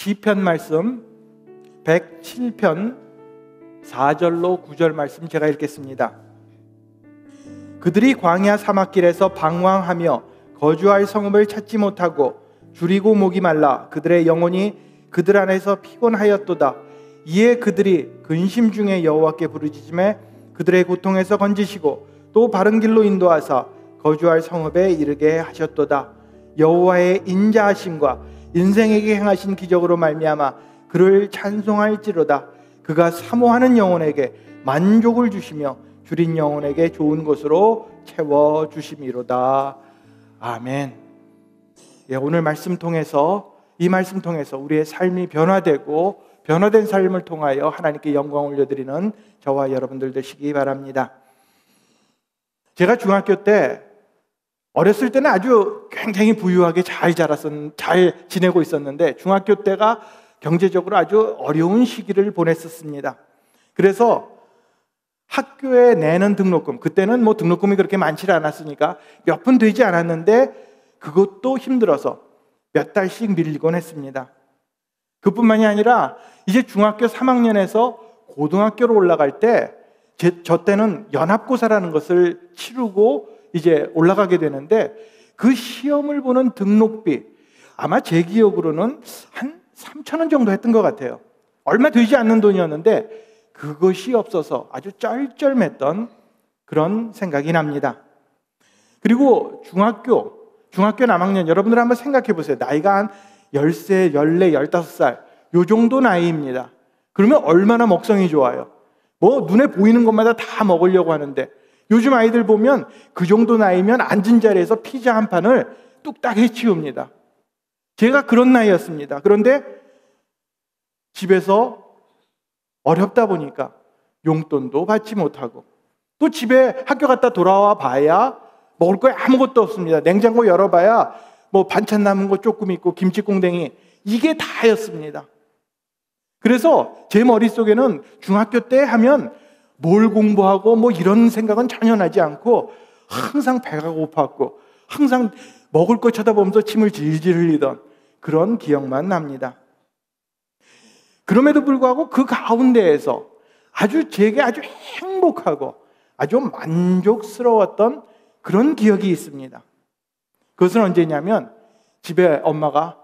시편 말씀 107편 4절로 9절 말씀 제가 읽겠습니다. 그들이 광야 사막길에서 방황하며 거주할 성읍을 찾지 못하고 줄이고 목이 말라 그들의 영혼이 그들 안에서 피곤하였도다. 이에 그들이 근심 중에 여호와께 부르짖음에 그들의 고통에서 건지시고 또 바른 길로 인도하사 거주할 성읍에 이르게 하셨도다. 여호와의 인자하심과 인생에게 행하신 기적으로 말미암아 그를 찬송할지로다. 그가 사모하는 영혼에게 만족을 주시며 줄인 영혼에게 좋은 것으로 채워주심이로다. 아멘. 오늘 이 말씀 통해서 우리의 삶이 변화되고 변화된 삶을 통하여 하나님께 영광 올려드리는 저와 여러분들 되시기 바랍니다. 제가 중학교 때 어렸을 때는 아주 굉장히 부유하게 잘 지내고 있었는데 중학교 때가 경제적으로 아주 어려운 시기를 보냈었습니다. 그래서 학교에 내는 등록금, 그때는 뭐 등록금이 그렇게 많지 않았으니까 몇 푼 되지 않았는데 그것도 힘들어서 몇 달씩 밀리곤 했습니다. 그뿐만이 아니라 이제 중학교 3학년에서 고등학교로 올라갈 때 저 때는 연합고사라는 것을 치르고 이제 올라가게 되는데 그 시험을 보는 등록비 아마 제 기억으로는 한 3,000원 정도 했던 것 같아요. 얼마 되지 않는 돈이었는데 그것이 없어서 아주 쩔쩔맸던 그런 생각이 납니다. 그리고 중학교 남학년 여러분들 한번 생각해 보세요. 나이가 한 13, 14, 15살 요 정도 나이입니다. 그러면 얼마나 먹성이 좋아요. 뭐 눈에 보이는 것마다 다 먹으려고 하는데 요즘 아이들 보면 그 정도 나이면 앉은 자리에서 피자 한 판을 뚝딱 해치웁니다. 제가 그런 나이였습니다. 그런데 집에서 어렵다 보니까 용돈도 받지 못하고 또 집에 학교 갔다 돌아와 봐야 먹을 거 아무것도 없습니다. 냉장고 열어봐야 뭐 반찬 남은 거 조금 있고 김치꽁댕이 이게 다였습니다. 그래서 제 머릿속에는 중학교 때 하면 뭘 공부하고 뭐 이런 생각은 전혀 나지 않고 항상 배가 고팠고 항상 먹을 거 쳐다보면서 침을 질질 흘리던 그런 기억만 납니다. 그럼에도 불구하고 그 가운데에서 제게 아주 행복하고 아주 만족스러웠던 그런 기억이 있습니다. 그것은 언제냐면 집에 엄마가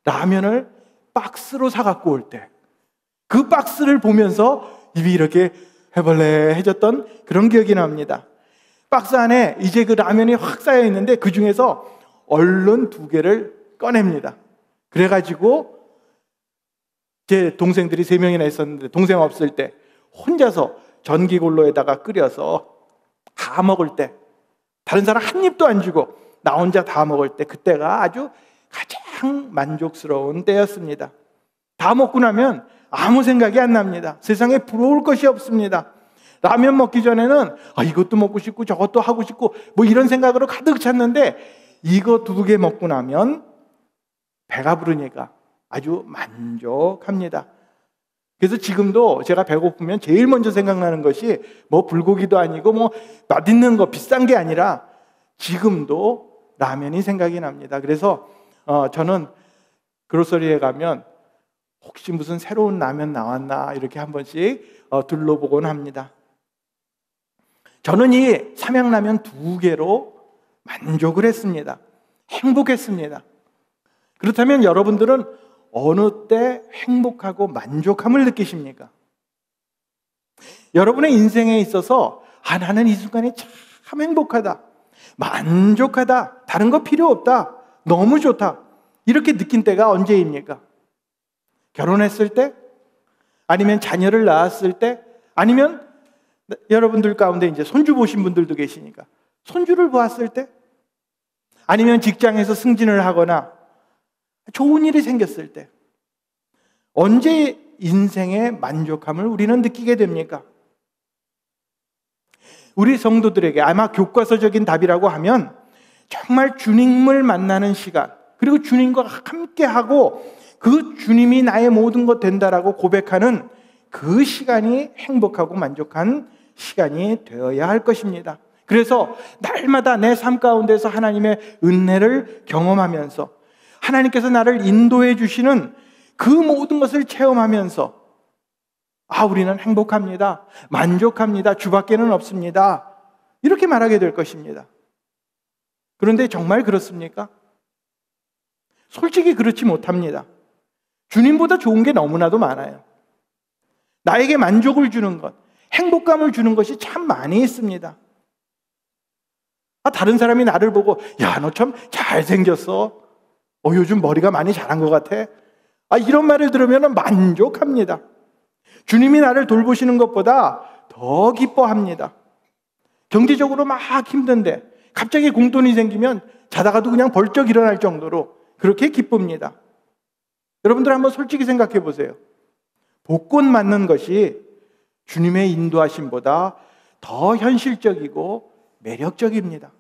라면을 박스로 사갖고 올 때 그 박스를 보면서 입이 이렇게 해벌레해졌던 그런 기억이 납니다. 박스 안에 이제 그 라면이 확 쌓여 있는데 그 중에서 얼른 2개를 꺼냅니다. 그래가지고 제 동생들이 3명이나 있었는데 동생 없을 때 혼자서 전기골로에다가 끓여서 다 먹을 때 다른 사람 한 입도 안 주고 나 혼자 다 먹을 때 그때가 아주 가장 만족스러운 때였습니다. 다 먹고 나면 아무 생각이 안 납니다. 세상에 부러울 것이 없습니다. 라면 먹기 전에는 이것도 먹고 싶고 저것도 하고 싶고 뭐 이런 생각으로 가득 찼는데 이거 2개 먹고 나면 배가 부르니까 아주 만족합니다. 그래서 지금도 제가 배고프면 제일 먼저 생각나는 것이 뭐 불고기도 아니고 뭐 맛있는 거 비싼 게 아니라 지금도 라면이 생각이 납니다. 그래서 저는 그로서리에 가면 혹시 무슨 새로운 라면 나왔나 이렇게 한 번씩 둘러보곤 합니다. 저는 이 삼양라면 2개로 만족을 했습니다. 행복했습니다. 그렇다면 여러분들은 어느 때 행복하고 만족함을 느끼십니까? 여러분의 인생에 있어서 나는 이 순간이 참 행복하다, 만족하다, 다른 거 필요 없다, 너무 좋다 이렇게 느낀 때가 언제입니까? 결혼했을 때? 아니면 자녀를 낳았을 때? 아니면 여러분들 가운데 이제 손주 보신 분들도 계시니까 손주를 보았을 때? 아니면 직장에서 승진을 하거나 좋은 일이 생겼을 때? 언제 인생의 만족함을 우리는 느끼게 됩니까? 우리 성도들에게 아마 교과서적인 답이라고 하면 정말 주님을 만나는 시간, 그리고 주님과 함께하고 그 주님이 나의 모든 것 된다라고 고백하는 그 시간이 행복하고 만족한 시간이 되어야 할 것입니다. 그래서 날마다 내 삶 가운데서 하나님의 은혜를 경험하면서 하나님께서 나를 인도해 주시는 그 모든 것을 체험하면서 우리는 행복합니다, 만족합니다, 주밖에는 없습니다, 이렇게 말하게 될 것입니다. 그런데 정말 그렇습니까? 솔직히 그렇지 못합니다. 주님보다 좋은 게 너무나도 많아요. 나에게 만족을 주는 것, 행복감을 주는 것이 참 많이 있습니다. 다른 사람이 나를 보고 야, 너 참 잘생겼어, 요즘 머리가 많이 자란 것 같아, 이런 말을 들으면 만족합니다. 주님이 나를 돌보시는 것보다 더 기뻐합니다. 경제적으로 막 힘든데 갑자기 공돈이 생기면 자다가도 그냥 벌쩍 일어날 정도로 그렇게 기쁩니다. 여러분들 한번 솔직히 생각해 보세요. 복권 맞는 것이 주님의 인도하심보다 더 현실적이고 매력적입니다.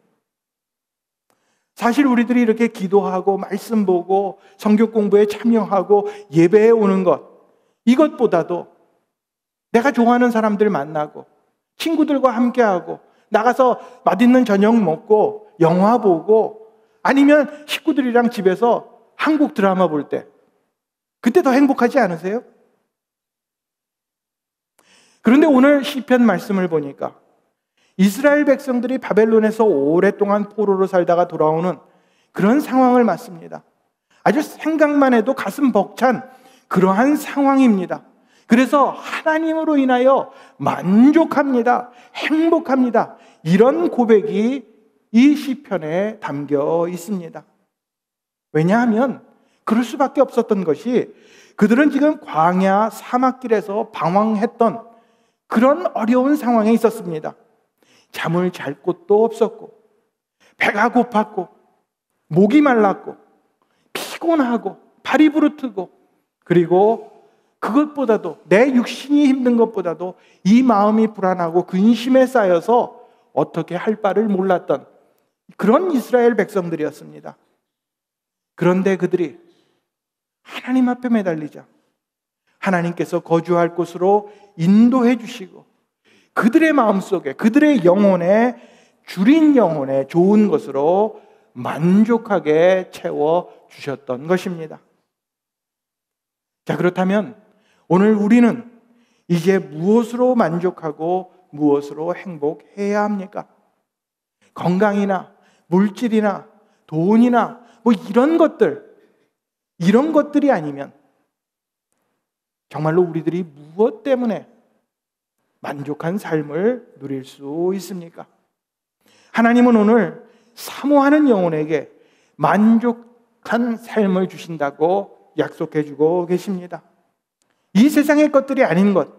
사실 우리들이 이렇게 기도하고 말씀 보고 성경 공부에 참여하고 예배에 오는 것, 이것보다도 내가 좋아하는 사람들 만나고 친구들과 함께하고 나가서 맛있는 저녁 먹고 영화 보고 아니면 식구들이랑 집에서 한국 드라마 볼 때, 그때 더 행복하지 않으세요? 그런데 오늘 시편 말씀을 보니까 이스라엘 백성들이 바벨론에서 오랫동안 포로로 살다가 돌아오는 그런 상황을 맞습니다. 아주 생각만 해도 가슴 벅찬 그러한 상황입니다. 그래서 하나님으로 인하여 만족합니다, 행복합니다, 이런 고백이 이 시편에 담겨 있습니다. 왜냐하면 그럴 수밖에 없었던 것이 그들은 지금 광야 사막길에서 방황했던 그런 어려운 상황에 있었습니다. 잠을 잘 곳도 없었고, 배가 고팠고, 목이 말랐고, 피곤하고, 발이 부르트고, 그리고 그것보다도 내 육신이 힘든 것보다도 이 마음이 불안하고 근심에 쌓여서 어떻게 할 바를 몰랐던 그런 이스라엘 백성들이었습니다. 그런데 그들이 하나님 앞에 매달리자 하나님께서 거주할 곳으로 인도해 주시고 그들의 마음속에, 그들의 영혼에, 주린 영혼에 좋은 것으로 만족하게 채워 주셨던 것입니다. 자, 그렇다면 오늘 우리는 이제 무엇으로 만족하고 무엇으로 행복해야 합니까? 건강이나 물질이나 돈이나 이런 것들이 아니면 정말로 우리들이 무엇 때문에 만족한 삶을 누릴 수 있습니까? 하나님은 오늘 사모하는 영혼에게 만족한 삶을 주신다고 약속해주고 계십니다. 이 세상의 것들이 아닌 것,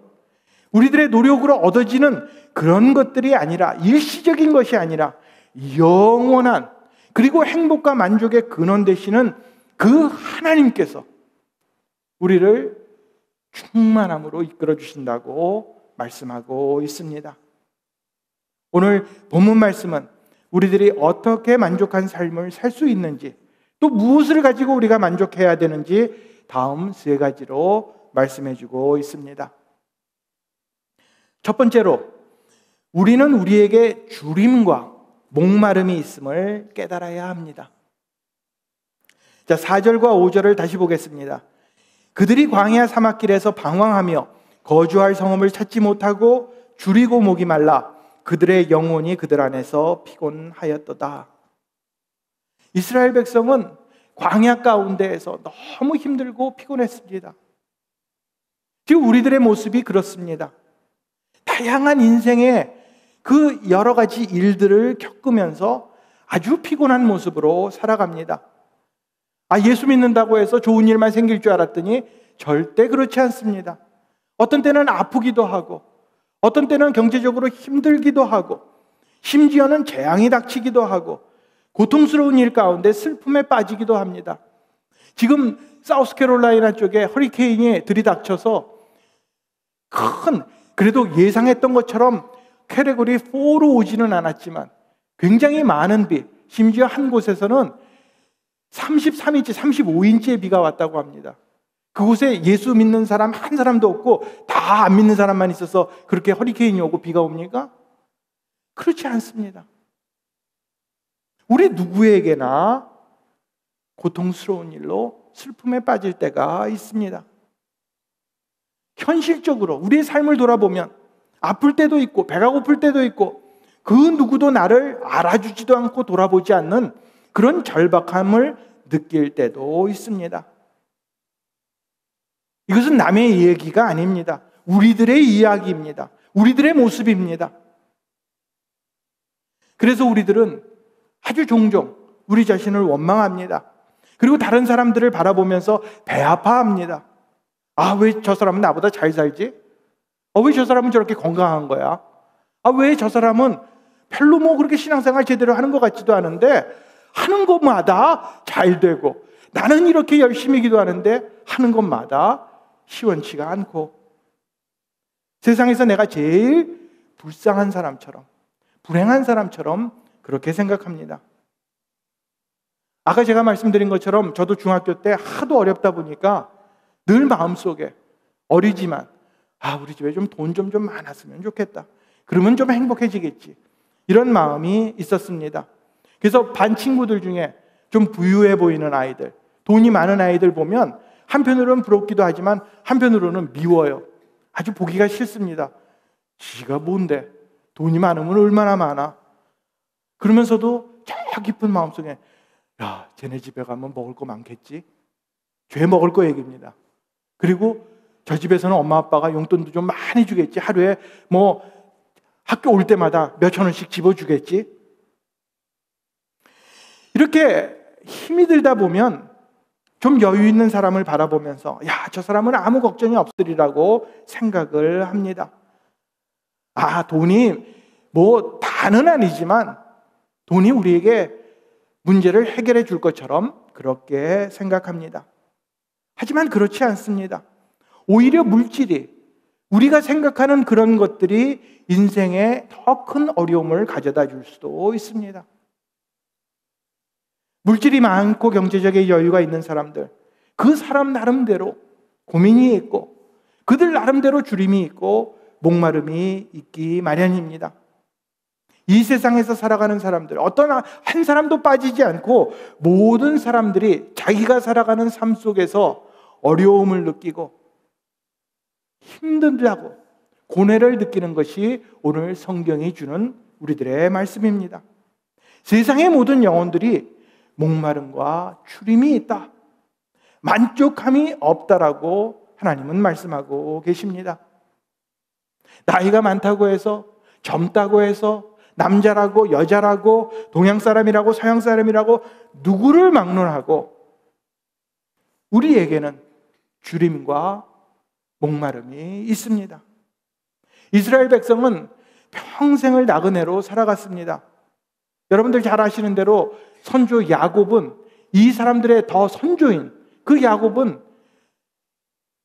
우리들의 노력으로 얻어지는 그런 것들이 아니라, 일시적인 것이 아니라 영원한, 그리고 행복과 만족의 근원 되시는 그 하나님께서 우리를 충만함으로 이끌어 주신다고 말씀하고 있습니다. 오늘 본문 말씀은 우리들이 어떻게 만족한 삶을 살 수 있는지, 또 무엇을 가지고 우리가 만족해야 되는지 다음 세 가지로 말씀해 주고 있습니다. 첫 번째로, 우리는 우리에게 주림과 목마름이 있음을 깨달아야 합니다. 자, 4절과 5절을 다시 보겠습니다. 그들이 광야 사막길에서 방황하며 거주할 성읍을 찾지 못하고 줄이고 목이 말라 그들의 영혼이 그들 안에서 피곤하였도다. 이스라엘 백성은 광야 가운데에서 너무 힘들고 피곤했습니다. 지금 우리들의 모습이 그렇습니다. 다양한 인생의 그 여러 가지 일들을 겪으면서 아주 피곤한 모습으로 살아갑니다. 예수 믿는다고 해서 좋은 일만 생길 줄 알았더니 절대 그렇지 않습니다. 어떤 때는 아프기도 하고, 어떤 때는 경제적으로 힘들기도 하고, 심지어는 재앙이 닥치기도 하고, 고통스러운 일 가운데 슬픔에 빠지기도 합니다. 지금 사우스캐롤라이나 쪽에 허리케인이 들이닥쳐서 그래도 예상했던 것처럼 캐테고리 4로 오지는 않았지만 굉장히 많은 비, 심지어 한 곳에서는 33인치, 35인치의 비가 왔다고 합니다. 그곳에 예수 믿는 사람 한 사람도 없고 다 안 믿는 사람만 있어서 그렇게 허리케인이 오고 비가 옵니까? 그렇지 않습니다. 우리 누구에게나 고통스러운 일로 슬픔에 빠질 때가 있습니다. 현실적으로 우리의 삶을 돌아보면 아플 때도 있고 배가 고플 때도 있고 그 누구도 나를 알아주지도 않고 돌아보지 않는 그런 절박함을 느낄 때도 있습니다. 이것은 남의 이야기가 아닙니다. 우리들의 이야기입니다. 우리들의 모습입니다. 그래서 우리들은 아주 종종 우리 자신을 원망합니다. 그리고 다른 사람들을 바라보면서 배 아파합니다. 아, 왜 저 사람은 나보다 잘 살지? 왜 저 사람은 저렇게 건강한 거야? 왜 저 사람은 별로 뭐 그렇게 신앙생활 제대로 하는 것 같지도 않은데 하는 것마다 잘 되고 나는 이렇게 열심히 기도하는데 하는 것마다 시원치가 않고 세상에서 내가 제일 불쌍한 사람처럼 불행한 사람처럼 그렇게 생각합니다. 아까 제가 말씀드린 것처럼 저도 중학교 때 하도 어렵다 보니까 늘 마음속에 어리지만 우리 집에 좀 돈 좀 많았으면 좋겠다. 그러면 좀 행복해지겠지. 이런 마음이 있었습니다. 그래서 반 친구들 중에 좀 부유해 보이는 아이들, 돈이 많은 아이들 보면 한편으로는 부럽기도 하지만 한편으로는 미워요. 아주 보기가 싫습니다. 지가 뭔데? 돈이 많으면 얼마나 많아? 그러면서도 저 깊은 마음속에 야, 쟤네 집에 가면 먹을 거 많겠지? 죄 먹을 거 얘기입니다. 그리고 저 집에서는 엄마 아빠가 용돈도 좀 많이 주겠지. 하루에 뭐 학교 올 때마다 몇천 원씩 집어주겠지. 이렇게 힘이 들다 보면 좀 여유 있는 사람을 바라보면서 저 사람은 아무 걱정이 없으리라고 생각을 합니다. 돈이 뭐 다는 아니지만 돈이 우리에게 문제를 해결해 줄 것처럼 그렇게 생각합니다. 하지만 그렇지 않습니다. 오히려 물질이 우리가 생각하는 그런 것들이 인생에 더 큰 어려움을 가져다 줄 수도 있습니다. 물질이 많고 경제적인 여유가 있는 사람들, 그 사람 나름대로 고민이 있고 그들 나름대로 주림이 있고 목마름이 있기 마련입니다. 이 세상에서 살아가는 사람들, 어떤 한 사람도 빠지지 않고 모든 사람들이 자기가 살아가는 삶 속에서 어려움을 느끼고 힘들다고 고뇌를 느끼는 것이 오늘 성경이 주는 우리들의 말씀입니다. 세상의 모든 영혼들이 목마름과 추림이 있다, 만족함이 없다라고 하나님은 말씀하고 계십니다. 나이가 많다고 해서, 젊다고 해서, 남자라고 여자라고 동양 사람이라고 서양 사람이라고 누구를 막론하고 우리에게는 주림과 목마름이 있습니다. 이스라엘 백성은 평생을 나그네로 살아갔습니다. 여러분들 잘 아시는 대로 선조 야곱은, 이 사람들의 더 선조인 그 야곱은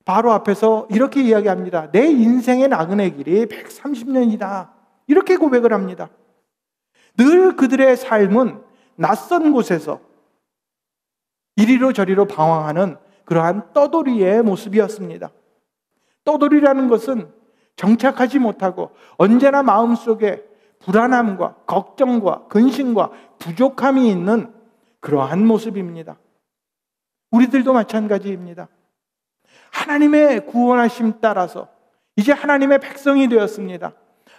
바로 앞에서 이렇게 이야기합니다. 내 인생의 나그네 길이 130년이다. 이렇게 고백을 합니다. 늘 그들의 삶은 낯선 곳에서 이리로 저리로 방황하는 그러한 떠돌이의 모습이었습니다. 떠돌이라는 것은 정착하지 못하고 언제나 마음속에 불안함과 걱정과 근심과 부족함이 있는 그러한 모습입니다. 우리들도 마찬가지입니다. 하나님의 구원하심 따라서 이제 하나님의 백성이 되었습니다.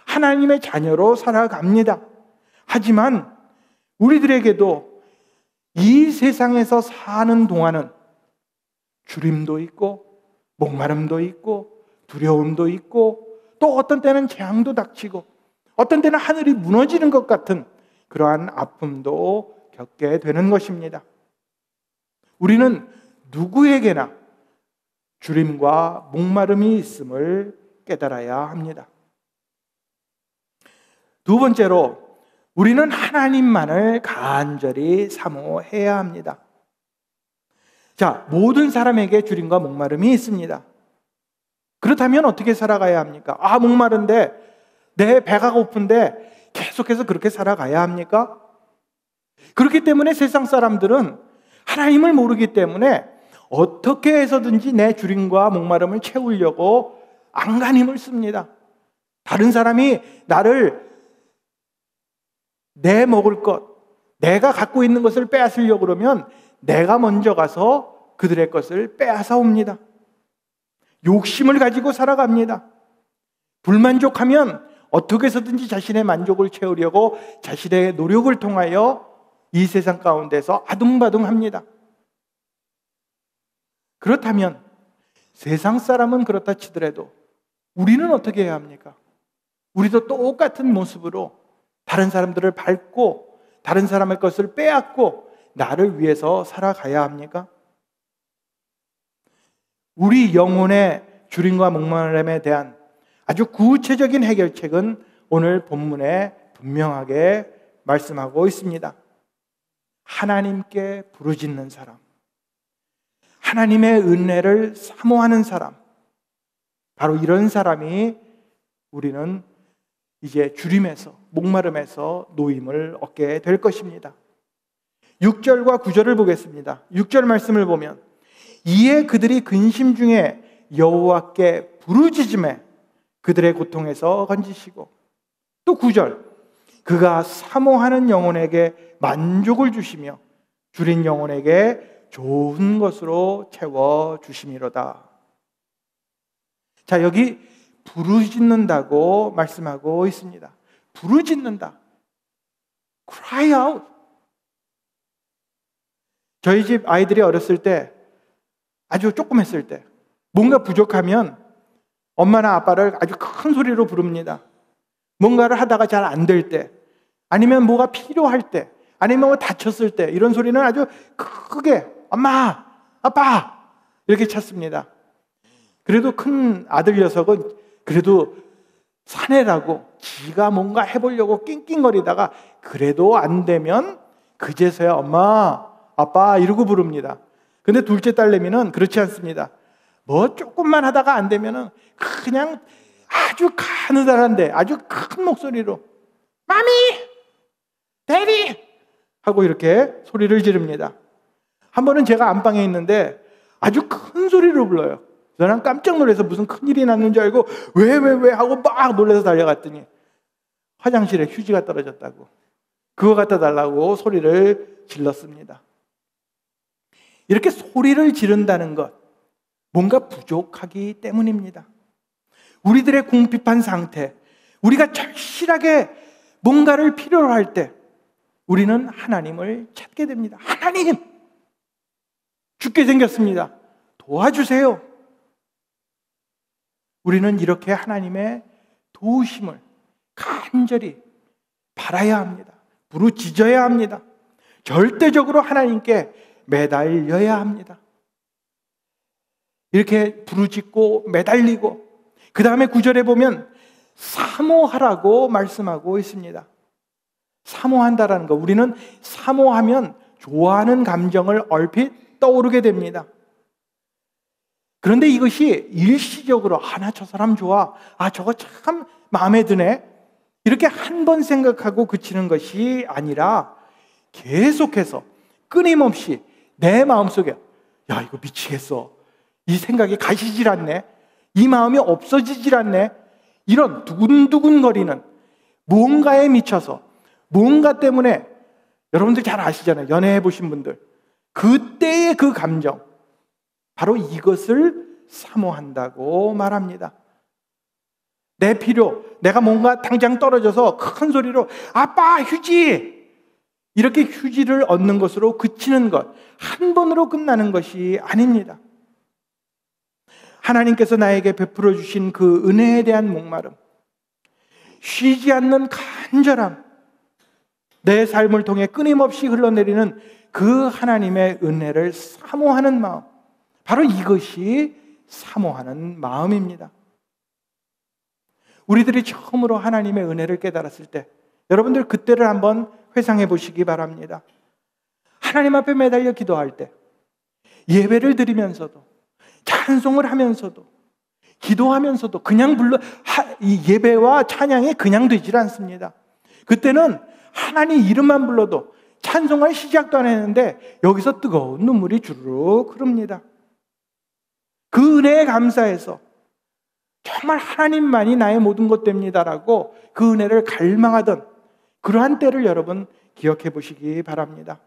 하나님의 자녀로 살아갑니다. 하지만 우리들에게도 이 세상에서 사는 동안은 주림도 있고 목마름도 있고 두려움도 있고 또 어떤 때는 재앙도 닥치고 어떤 때는 하늘이 무너지는 것 같은 그러한 아픔도 겪게 되는 것입니다. 우리는 누구에게나 주림과 목마름이 있음을 깨달아야 합니다. 두 번째로 우리는 하나님만을 간절히 사모해야 합니다. 자, 모든 사람에게 주림과 목마름이 있습니다. 그렇다면 어떻게 살아가야 합니까? 목마른데 내 배가 고픈데 계속해서 그렇게 살아가야 합니까? 그렇기 때문에 세상 사람들은 하나님을 모르기 때문에 어떻게 해서든지 내 주림과 목마름을 채우려고 안간힘을 씁니다. 다른 사람이 나를 내 먹을 것, 내가 갖고 있는 것을 빼앗으려고 그러면 내가 먼저 가서 그들의 것을 빼앗아 옵니다. 욕심을 가지고 살아갑니다. 불만족하면 어떻게 해서든지 자신의 만족을 채우려고 자신의 노력을 통하여 이 세상 가운데서 아둥바둥합니다. 그렇다면 세상 사람은 그렇다 치더라도 우리는 어떻게 해야 합니까? 우리도 똑같은 모습으로 다른 사람들을 밟고 다른 사람의 것을 빼앗고 나를 위해서 살아가야 합니까? 우리 영혼의 주림과 목마름에 대한 아주 구체적인 해결책은 오늘 본문에 분명하게 말씀하고 있습니다. 하나님께 부르짖는 사람, 하나님의 은혜를 사모하는 사람, 바로 이런 사람이 우리는 이제 주림에서, 목마름에서 노임을 얻게 될 것입니다. 6절과 9절을 보겠습니다. 6절 말씀을 보면 이에 그들이 근심 중에 여호와께 부르짖음에 그들의 고통에서 건지시고, 또 9절 그가 사모하는 영혼에게 만족을 주시며 줄인 영혼에게 좋은 것으로 채워주심이로다. 자, 여기 부르짖는다고 말씀하고 있습니다. 부르짖는다. Cry out. 저희 집 아이들이 어렸을 때, 아주 조금 했을 때 뭔가 부족하면 엄마나 아빠를 아주 큰 소리로 부릅니다. 뭔가를 하다가 잘 안 될 때, 아니면 뭐가 필요할 때, 아니면 뭐 다쳤을 때, 이런 소리는 아주 크게 엄마, 아빠 이렇게 찾습니다. 그래도 큰 아들 녀석은 그래도 사내라고 지가 뭔가 해보려고 낑낑거리다가 그래도 안 되면 그제서야 엄마, 아빠 이러고 부릅니다. 근데 둘째 딸내미는 그렇지 않습니다. 뭐 조금만 하다가 안 되면은 그냥 아주 가느다란데 아주 큰 목소리로 마미, 데디 하고 이렇게 소리를 지릅니다. 한 번은 제가 안방에 있는데 아주 큰 소리로 불러요. 저는 깜짝 놀라서 무슨 큰일이 났는 줄 알고 왜 하고 막 놀라서 달려갔더니 화장실에 휴지가 떨어졌다고, 그거 갖다 달라고 소리를 질렀습니다. 이렇게 소리를 지른다는 것, 뭔가 부족하기 때문입니다. 우리들의 궁핍한 상태, 우리가 절실하게 뭔가를 필요로 할 때 우리는 하나님을 찾게 됩니다. 하나님! 죽게 생겼습니다. 도와주세요. 우리는 이렇게 하나님의 도우심을 간절히 바라야 합니다. 부르짖어야 합니다. 절대적으로 하나님께 매달려야 합니다. 이렇게 부르짖고 매달리고, 그 다음에 9절에 보면 사모하라고 말씀하고 있습니다. 사모한다라는 거, 우리는 사모하면 좋아하는 감정을 얼핏 떠오르게 됩니다. 그런데 이것이 일시적으로 나 저 사람 좋아, 저거 참 마음에 드네, 이렇게 한 번 생각하고 그치는 것이 아니라 계속해서 끊임없이 내 마음속에 야 이거 미치겠어, 이 생각이 가시질 않네, 이 마음이 없어지질 않네, 이런 두근두근거리는 뭔가에 미쳐서, 뭔가 때문에, 여러분들 잘 아시잖아요. 연애해 보신 분들, 그때의 그 감정, 바로 이것을 사모한다고 말합니다. 내 필요, 내가 뭔가 당장 떨어져서 큰 소리로 아빠 휴지, 이렇게 휴지를 얻는 것으로 그치는 것, 한 번으로 끝나는 것이 아닙니다. 하나님께서 나에게 베풀어 주신 그 은혜에 대한 목마름, 쉬지 않는 간절함, 내 삶을 통해 끊임없이 흘러내리는 그 하나님의 은혜를 사모하는 마음, 바로 이것이 사모하는 마음입니다. 우리들이 처음으로 하나님의 은혜를 깨달았을 때, 여러분들 그때를 한번 회상해 보시기 바랍니다. 하나님 앞에 매달려 기도할 때, 예배를 드리면서도, 찬송을 하면서도, 기도하면서도 그냥 이 예배와 찬양이 그냥 되질 않습니다. 그때는 하나님 이름만 불러도 찬송할 시작도 안 했는데 여기서 뜨거운 눈물이 주르륵 흐릅니다. 그 은혜에 감사해서 정말 하나님만이 나의 모든 것 됩니다라고 그 은혜를 갈망하던 그러한 때를 여러분 기억해 보시기 바랍니다.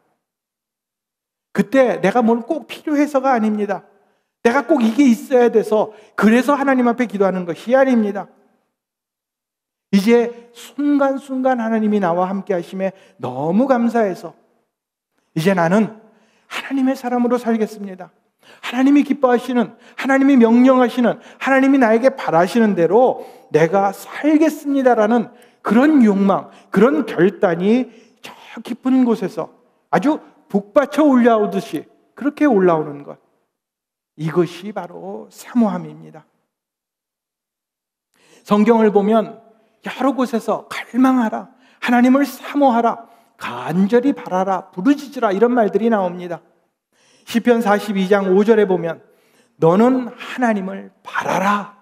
그때 내가 뭘 꼭 필요해서가 아닙니다. 내가 꼭 이게 있어야 돼서 그래서 하나님 앞에 기도하는 것이 아닙니다. 이제 순간순간 하나님이 나와 함께 하심에 너무 감사해서 이제 나는 하나님의 사람으로 살겠습니다. 하나님이 기뻐하시는, 하나님이 명령하시는, 하나님이 나에게 바라시는 대로 내가 살겠습니다라는 그런 욕망, 그런 결단이 저 깊은 곳에서 아주 북받쳐 올라오듯이 그렇게 올라오는 것, 이것이 바로 사모함입니다. 성경을 보면 여러 곳에서 갈망하라, 하나님을 사모하라, 간절히 바라라, 부르짖으라 이런 말들이 나옵니다. 시편 42장 5절에 보면 너는 하나님을 바라라.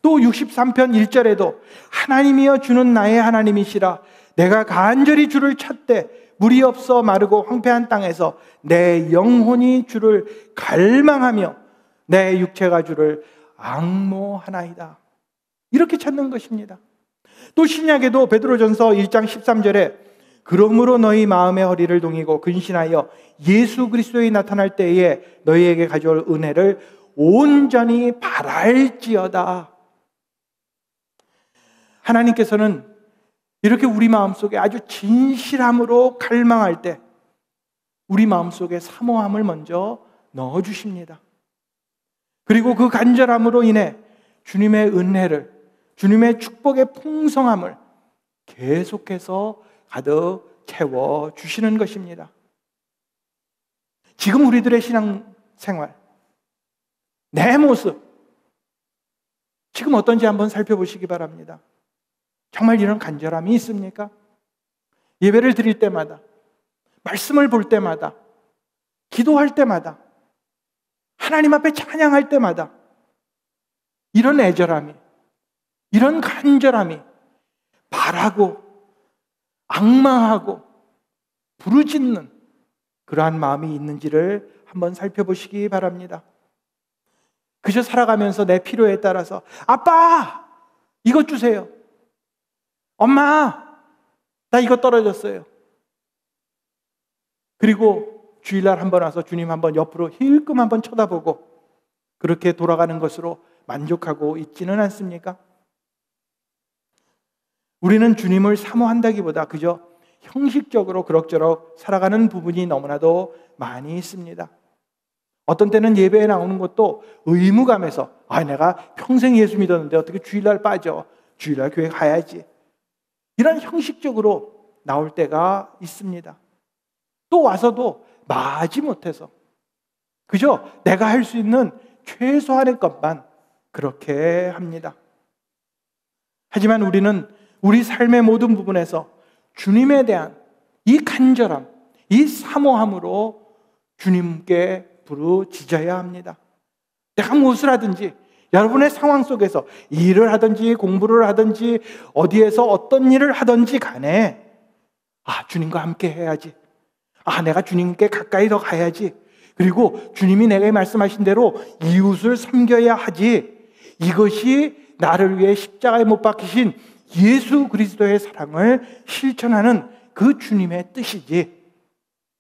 또 63편 1절에도 하나님이여 주는 나의 하나님이시라, 내가 간절히 주를 찾되 물이 없어 마르고 황폐한 땅에서 내 영혼이 주를 갈망하며 내 육체가 주를 앙모하나이다. 이렇게 찾는 것입니다. 또 신약에도 베드로전서 1장 13절에 그러므로 너희 마음의 허리를 동이고 근신하여 예수 그리스도에 나타날 때에 너희에게 가져올 은혜를 온전히 바랄지어다. 하나님께서는 이렇게 우리 마음속에 아주 진실함으로 갈망할 때 우리 마음속에 사모함을 먼저 넣어주십니다. 그리고 그 간절함으로 인해 주님의 은혜를, 주님의 축복의 풍성함을 계속해서 가득 채워주시는 것입니다. 지금 우리들의 신앙생활, 내 모습 지금 어떤지 한번 살펴보시기 바랍니다. 정말 이런 간절함이 있습니까? 예배를 드릴 때마다, 말씀을 볼 때마다, 기도할 때마다, 하나님 앞에 찬양할 때마다 이런 애절함이, 이런 간절함이 바라고 앙망하고 부르짖는 그러한 마음이 있는지를 한번 살펴보시기 바랍니다. 그저 살아가면서 내 필요에 따라서 아빠! 이것 주세요. 엄마! 나 이거 떨어졌어요. 그리고 주일날 한번 와서 주님 한번 옆으로 힐끔 한번 쳐다보고 그렇게 돌아가는 것으로 만족하고 있지는 않습니까? 우리는 주님을 사모한다기보다 그저 형식적으로 그럭저럭 살아가는 부분이 너무나도 많이 있습니다. 어떤 때는 예배에 나오는 것도 의무감에서 내가 평생 예수 믿었는데 어떻게 주일날 빠져? 주일날 교회 가야지. 이런 형식적으로 나올 때가 있습니다. 또 와서도 마지 못해서 그저 내가 할 수 있는 최소한의 것만 그렇게 합니다. 하지만 우리는 우리 삶의 모든 부분에서 주님에 대한 이 간절함, 이 사모함으로 주님께 부르짖어야 합니다. 내가 무엇을 하든지 여러분의 상황 속에서 일을 하든지 공부를 하든지 어디에서 어떤 일을 하든지 간에 주님과 함께 해야지. 내가 주님께 가까이 더 가야지. 그리고 주님이 내게 말씀하신 대로 이웃을 섬겨야 하지. 이것이 나를 위해 십자가에 못 박히신 예수 그리스도의 사랑을 실천하는 그 주님의 뜻이지.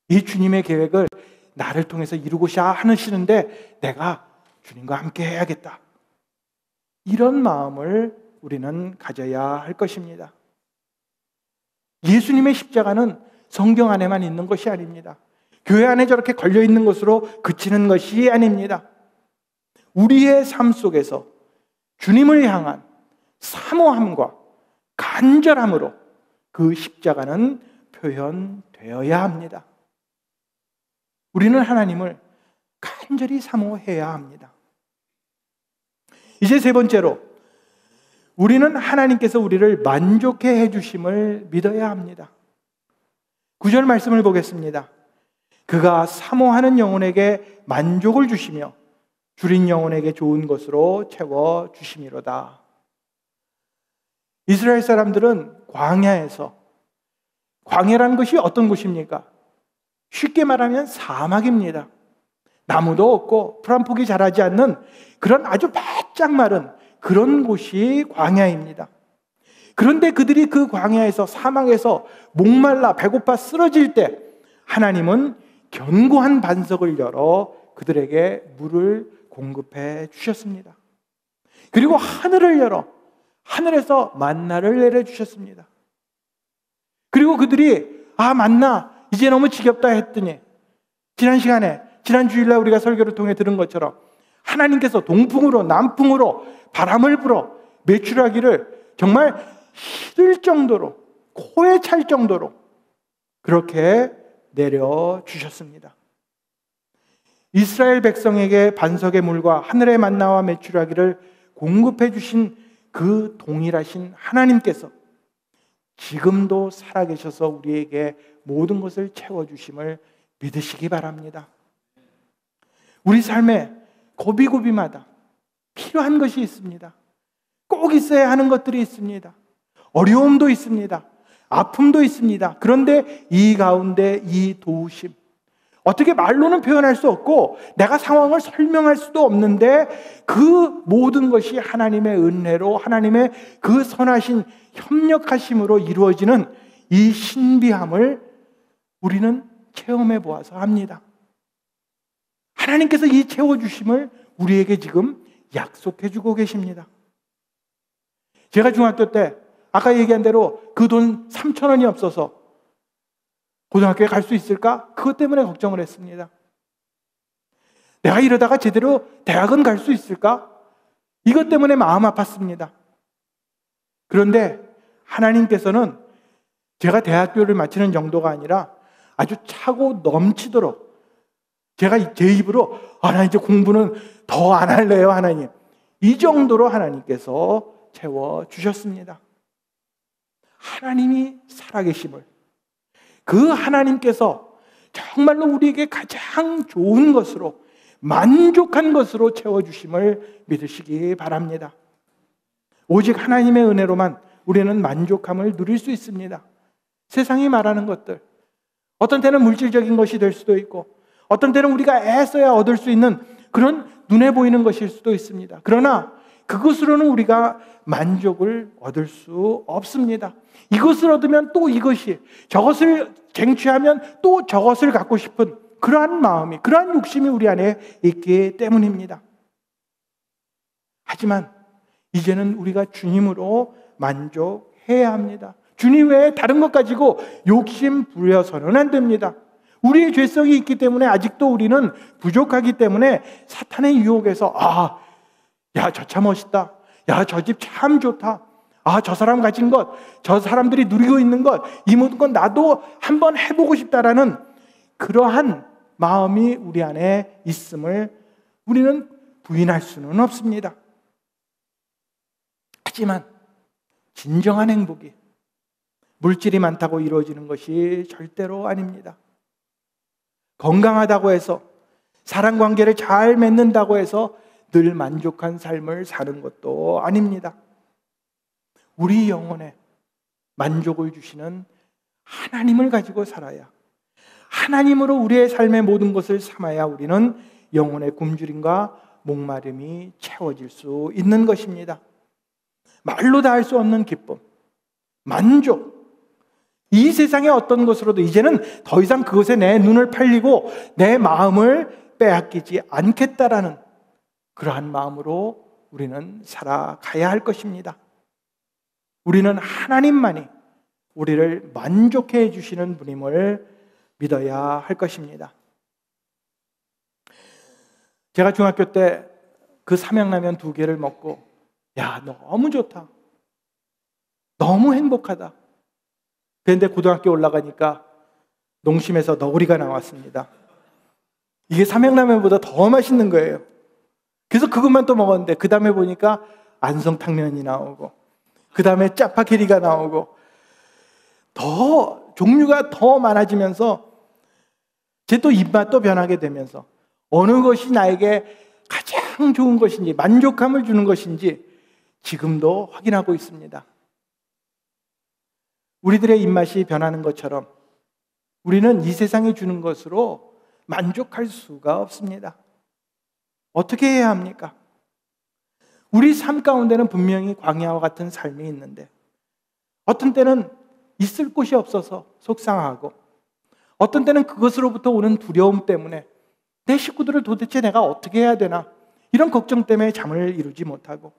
이 주님의 계획을 나를 통해서 이루고자 하시는데 내가 주님과 함께 해야겠다. 이런 마음을 우리는 가져야 할 것입니다. 예수님의 십자가는 성경 안에만 있는 것이 아닙니다. 교회 안에 저렇게 걸려 있는 것으로 그치는 것이 아닙니다. 우리의 삶 속에서 주님을 향한 사모함과 간절함으로 그 십자가는 표현되어야 합니다. 우리는 하나님을 간절히 사모해야 합니다. 이제 세 번째로 우리는 하나님께서 우리를 만족해 해주심을 믿어야 합니다. 9절 말씀을 보겠습니다. 그가 사모하는 영혼에게 만족을 주시며 줄인 영혼에게 좋은 것으로 채워주심이로다. 이스라엘 사람들은 광야에서, 광야라는 것이 어떤 곳입니까? 쉽게 말하면 사막입니다. 나무도 없고 풀 한 폭이 자라지 않는 그런 아주 바짝 마른 그런 곳이 광야입니다. 그런데 그들이 그 광야에서, 사막에서 목말라 배고파 쓰러질 때 하나님은 견고한 반석을 열어 그들에게 물을 공급해 주셨습니다. 그리고 하늘을 열어 하늘에서 만나를 내려주셨습니다. 그리고 그들이 만나 이제 너무 지겹다 했더니 지난 주일날 우리가 설교를 통해 들은 것처럼 하나님께서 동풍으로 남풍으로 바람을 불어 메추라기를 정말 싫을 정도로 코에 찰 정도로 그렇게 내려주셨습니다. 이스라엘 백성에게 반석의 물과 하늘의 만나와 메추라기를 공급해 주신 그 동일하신 하나님께서 지금도 살아계셔서 우리에게 모든 것을 채워주심을 믿으시기 바랍니다. 우리 삶에 고비고비마다 필요한 것이 있습니다. 꼭 있어야 하는 것들이 있습니다. 어려움도 있습니다. 아픔도 있습니다. 그런데 이 가운데 이 도우심, 어떻게 말로는 표현할 수 없고 내가 상황을 설명할 수도 없는데 그 모든 것이 하나님의 은혜로 하나님의 그 선하신 협력하심으로 이루어지는 이 신비함을 우리는 체험해 보아서 합니다. 하나님께서 이 채워주심을 우리에게 지금 약속해 주고 계십니다. 제가 중학교 때 아까 얘기한 대로 그 돈 3,000원이 없어서 고등학교에 갈 수 있을까? 그것 때문에 걱정을 했습니다. 내가 이러다가 제대로 대학은 갈 수 있을까? 이것 때문에 마음 아팠습니다. 그런데 하나님께서는 제가 대학교를 마치는 정도가 아니라 아주 차고 넘치도록 제가 제 입으로 나 이제 공부는 더 안 할래요, 하나님. 이 정도로 하나님께서 채워주셨습니다. 하나님이 살아계심을, 그 하나님께서 정말로 우리에게 가장 좋은 것으로, 만족한 것으로 채워주심을 믿으시기 바랍니다. 오직 하나님의 은혜로만 우리는 만족함을 누릴 수 있습니다. 세상이 말하는 것들, 어떤 때는 물질적인 것이 될 수도 있고 어떤 때는 우리가 애써야 얻을 수 있는 그런 눈에 보이는 것일 수도 있습니다. 그러나 그것으로는 우리가 만족을 얻을 수 없습니다. 이것을 얻으면 또 이것이, 저것을 쟁취하면 또 저것을 갖고 싶은 그러한 마음이, 그러한 욕심이 우리 안에 있기 때문입니다. 하지만 이제는 우리가 주님으로 만족해야 합니다. 주님 외에 다른 것 가지고 욕심 부려서는 안 됩니다. 우리의 죄성이 있기 때문에 아직도 우리는 부족하기 때문에 사탄의 유혹에서 야, 저 차 멋있다. 야, 저 집 참 좋다. 저 사람 가진 것, 저 사람들이 누리고 있는 것, 이 모든 건 나도 한번 해보고 싶다라는 그러한 마음이 우리 안에 있음을 우리는 부인할 수는 없습니다. 하지만 진정한 행복이 물질이 많다고 이루어지는 것이 절대로 아닙니다. 건강하다고 해서, 사랑관계를 잘 맺는다고 해서 늘 만족한 삶을 사는 것도 아닙니다. 우리 영혼에 만족을 주시는 하나님을 가지고 살아야, 하나님으로 우리의 삶의 모든 것을 삼아야 우리는 영혼의 굶주림과 목마름이 채워질 수 있는 것입니다. 말로 다 할 수 없는 기쁨, 만족, 이 세상의 어떤 것으로도 이제는 더 이상 그것에 내 눈을 팔리고 내 마음을 빼앗기지 않겠다라는 그러한 마음으로 우리는 살아가야 할 것입니다. 우리는 하나님만이 우리를 만족해 해주시는 분임을 믿어야 할 것입니다. 제가 중학교 때 그 삼양라면 2개를 먹고 너무 좋다, 너무 행복하다. 그런데 고등학교 올라가니까 농심에서 너구리가 나왔습니다. 이게 삼양라면보다 더 맛있는 거예요. 그래서 그것만 또 먹었는데 그 다음에 보니까 안성탕면이 나오고 그 다음에 짜파게리가 나오고 더 종류가 더 많아지면서 제 또 입맛도 변하게 되면서 어느 것이 나에게 가장 좋은 것인지, 만족감을 주는 것인지 지금도 확인하고 있습니다. 우리들의 입맛이 변하는 것처럼 우리는 이 세상이 주는 것으로 만족할 수가 없습니다. 어떻게 해야 합니까? 우리 삶 가운데는 분명히 광야와 같은 삶이 있는데 어떤 때는 있을 곳이 없어서 속상하고, 어떤 때는 그것으로부터 오는 두려움 때문에 내 식구들을 도대체 내가 어떻게 해야 되나, 이런 걱정 때문에 잠을 이루지 못하고,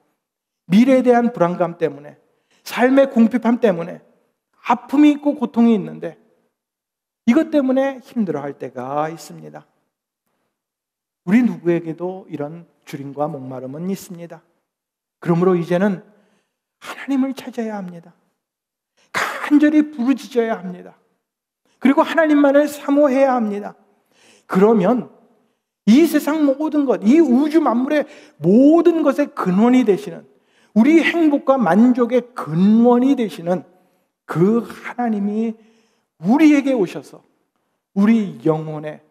미래에 대한 불안감 때문에, 삶의 궁핍함 때문에 아픔이 있고 고통이 있는데 이것 때문에 힘들어할 때가 있습니다. 우리 누구에게도 이런 주림과 목마름은 있습니다. 그러므로 이제는 하나님을 찾아야 합니다. 간절히 부르짖어야 합니다. 그리고 하나님만을 사모해야 합니다. 그러면 이 세상 모든 것, 이 우주 만물의 모든 것의 근원이 되시는, 우리 행복과 만족의 근원이 되시는 그 하나님이 우리에게 오셔서 우리 영혼에,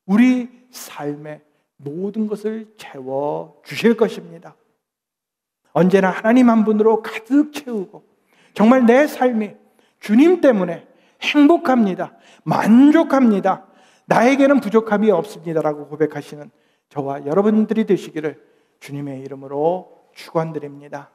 우리 삶에 모든 것을 채워 주실 것입니다. 언제나 하나님 한 분으로 가득 채우고 정말 내 삶이 주님 때문에 행복합니다, 만족합니다, 나에게는 부족함이 없습니다라고 고백하시는 저와 여러분들이 되시기를 주님의 이름으로 축원드립니다.